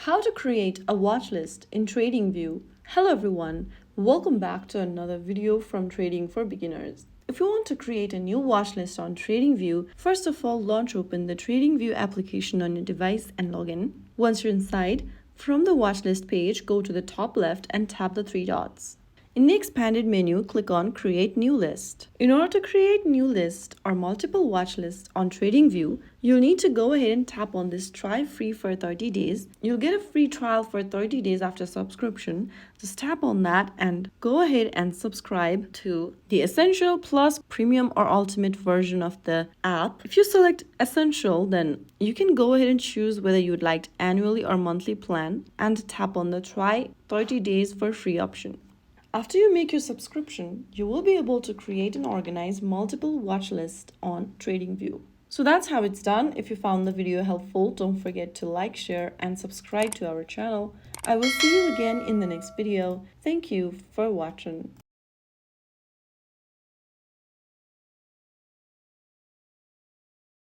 How to create a watch list in TradingView. Hello everyone, welcome back to another video from Trading for Beginners. If you want to create a new watch list on TradingView, first of all launch open the TradingView application on your device and log in. Once you're inside, from the watch list page, go to the top left and tap the three dots. In the expanded menu, click on Create New List. In order to create new list or multiple watch lists on TradingView, you'll need to go ahead and tap on this Try Free for 30 days. You'll get a free trial for 30 days after subscription. Just tap on that and go ahead and subscribe to the Essential Plus Premium or Ultimate version of the app. If you select Essential, then you can go ahead and choose whether you would like annually or monthly plan and tap on the Try 30 days for free option. After you make your subscription, you will be able to create and organize multiple watch lists on TradingView. So that's how it's done. If you found the video helpful, don't forget to like, share, and subscribe to our channel. I will see you again in the next video. Thank you for watching.